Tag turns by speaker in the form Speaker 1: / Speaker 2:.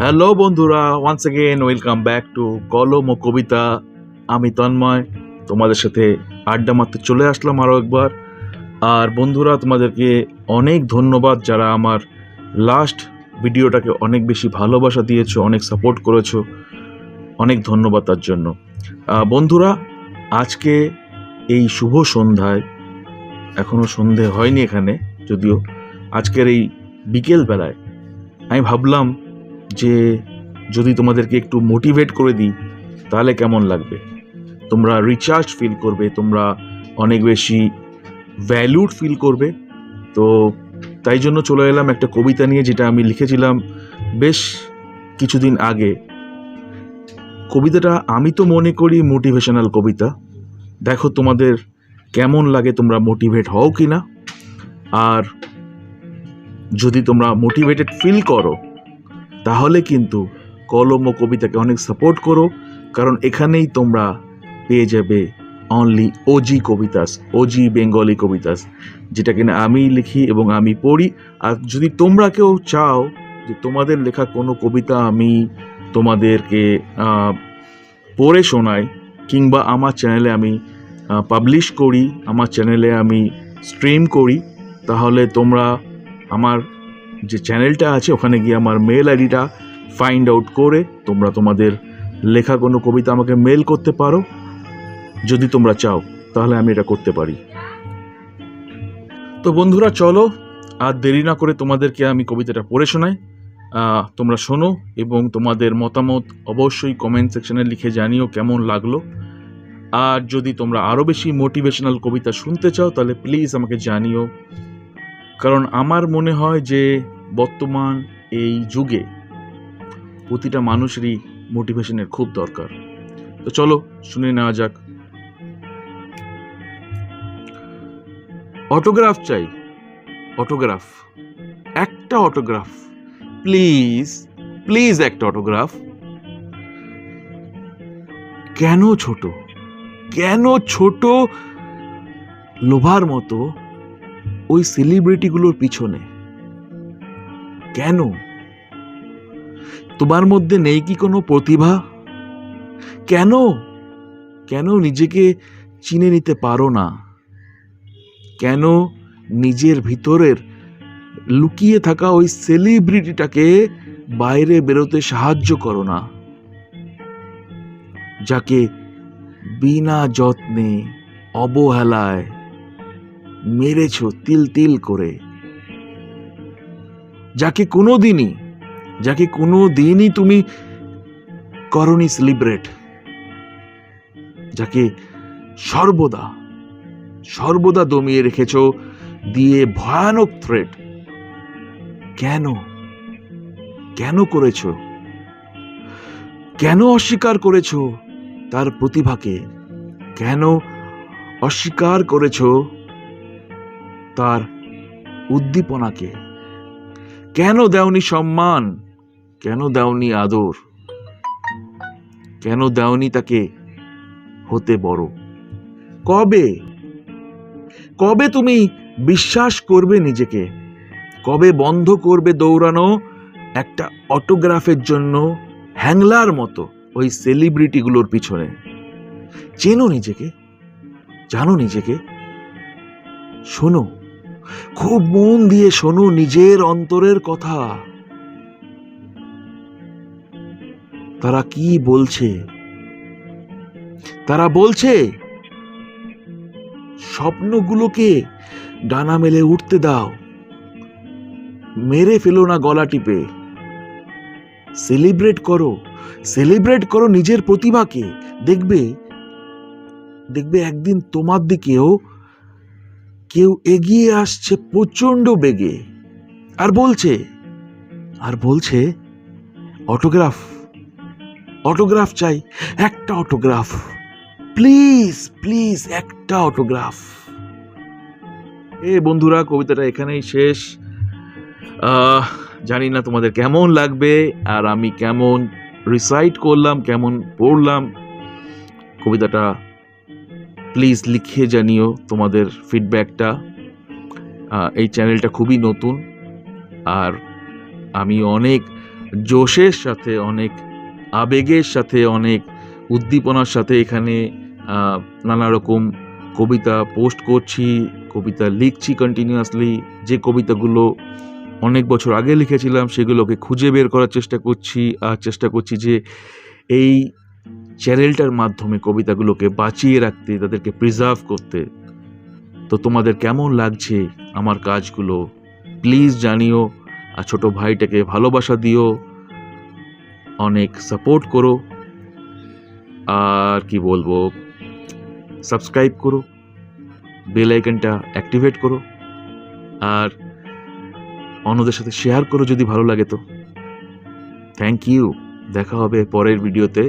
Speaker 1: Hello বন্ধুরা, once again welcome back to কলম ও কবিতা। আমি তন্ময় তোমাদের সাথে আড্ডা মারতে চলে আসলাম আরও একবার। আর বন্ধুরা, তোমাদেরকে অনেক ধন্যবাদ যারা আমার লাস্ট ভিডিওটাকে অনেক বেশি ভালোবাসা দিয়েছো, অনেক সাপোর্ট করেছো, অনেক ধন্যবাদ তার জন্য। বন্ধুরা, আজকে এই শুভ সন্ধ্যায়, এখনও সন্ধে হয়নি এখানে যদিও, আজকের এই বিকেল বেলায় আমি ভাবলাম যে যদি তোমাদেরকে একটু মোটিভেট করে দিই তাহলে কেমন লাগবে। তোমরা রিচার্জ ফিল করবে, তোমরা অনেক বেশি ভ্যালুড ফিল করবে। তো তাই জন্য চলে এলাম একটা কবিতা নিয়ে, যেটা আমি লিখেছিলাম বেশ কিছুদিন আগে। কবিতাটা আমি তো মনে করি মোটিভেশনাল কবিতা। দেখো তোমাদের কেমন লাগে, তোমরা মোটিভেট হও কি না। আর যদি তোমরা মোটিভেটেড ফিল করো তাহলে কিন্তু কলম ও কবিতাকে অনেক সাপোর্ট করো, কারণ এখানেই তোমরা পেয়ে যাবে অনলি ওজি কবিতাস, ওজি বেঙ্গলি কবিতাস, যেটা কিনা আমি লিখি এবং আমি পড়ি। আর যদি তোমরা কেউ চাও যে তোমাদের লেখা কোনো কবিতা আমি তোমাদেরকে পড়ে শোনাই, কিংবা আমার চ্যানেলে আমি পাবলিশ করি, আমার চ্যানেলে আমি স্ট্রিম করি, তাহলে তোমরা আমার যে চ্যানেলটা আছে ওখানে গিয়ে আমার মেল আইডিটা ফাইন্ড আউট করে তোমরা তোমাদের লেখা কোনো কবিতা আমাকে মেল করতে পারো। যদি তোমরা চাও তাহলে আমি এটা করতে পারি। তো বন্ধুরা, চলো আর দেরি না করে তোমাদেরকে আমি কবিতাটা পড়ে শোনাই। তোমরা শোনো এবং তোমাদের মতামত অবশ্যই কমেন্ট সেকশনে লিখে জানিও কেমন লাগলো। আর যদি তোমরা আরও বেশি মোটিভেশনাল কবিতা শুনতে চাও তাহলে প্লিজ আমাকে জানিও, কারণ আমার মনে হয় যে বর্তমান এই যুগে প্রতিটা মানুষেরই মোটিভেশনের খুব দরকার। তো চলো শুনে নেওয়া যাক। অটোগ্রাফ চাই, অটোগ্রাফ, একটা অটোগ্রাফ, প্লিজ প্লিজ একটা অটোগ্রাফ। কেন ছোট, কেন ছোট লোভার মতো ওই সেলিব্রিটিগুলোর পিছনে? কেন? তোমার মধ্যে নেই কি কোনো প্রতিভা? কেন কেন নিজেকে চিনে নিতে পারো না? কেন নিজের ভিতরের লুকিয়ে থাকা ওই সেলিব্রিটিটাকে বাইরে বেরোতে সাহায্য করো না, যাকে বিনা যত্নে অবহেলায় মেরেছ তিল তিল করে, যাকে কোনোদিনই তুমি করনি সেলিব্রেট, যাকে সর্বদা দমিয়ে রেখেছ দিয়ে ভয়ানক থ্রেট। কেন করেছ? কেন অস্বীকার করেছ তার প্রতিভাকে? কেন অস্বীকার করেছ তার উদ্দীপনাকে? কেন দেওনি সম্মান? কেন দেওনি আদর? কেন দেওনি তাকে হতে বড়? কবে তুমি বিশ্বাস করবে নিজেকে? কবে বন্ধ করবে দৌড়ানো একটা অটোগ্রাফের জন্য হ্যাংলার মতো ওই সেলিব্রিটিগুলোর পিছনে? চেনো নিজেকে? জানো নিজেকে? শোনো, খুব মন দিয়ে শোনো নিজের অন্তরের কথা। তারা কি বলছে? তারা বলছে স্বপ্নগুলোকে ডানা মেলে উঠতে দাও, মেরে ফেলো না গলা টিপে। সেলিব্রেট করো নিজের প্রতিভাকে। দেখবে একদিন তোমার দিকেও কেউ এগিয়ে আসছে প্রচন্ড বেগে, আর বলছে অটোগ্রাফ চাই, একটা অটোগ্রাফ, প্লিজ একটা অটোগ্রাফ। বন্ধুরা, কবিতাটা এখানেই শেষ। জানি না তোমাদের কেমন লাগবে, আর আমি কেমন রিসাইট করলাম, কেমন পড়লাম কবিতাটা। প্লিজ লিখে জানিও তোমাদের ফিডব্যাকটা। এই চ্যানেলটা খুবই নতুন, আর আমি অনেক জোশের সাথে, অনেক আবেগের সাথে, অনেক উদ্দীপনার সাথে এখানে নানা রকম কবিতা পোস্ট করছি, কবিতা লিখছি কন্টিনিউয়াসলি। যে কবিতাগুলো অনেক বছর আগে লিখেছিলাম সেগুলোকে খুঁজে বের করার চেষ্টা করছি, আর চেষ্টা করছি যে এই চ্যানেলটার মাধ্যমে কবিতাগুলোকে বাঁচিয়ে রাখতে, তাদেরকে প্রিজার্ভ করতে। তো তোমাদের কেমন লাগছে আমার কাজগুলো প্লিজ জানিও, আর ছোট ভাইটাকে ভালোবাসা দিও, অনেক সাপোর্ট করো, আর কি বলবো, সাবস্ক্রাইব করো, বেল আইকনটা অ্যাক্টিভেট করো, আর অন্যদের সাথে শেয়ার করো যদি ভালো লাগে তো। থ্যাংক ইউ, দেখা হবে পরের ভিডিওতে।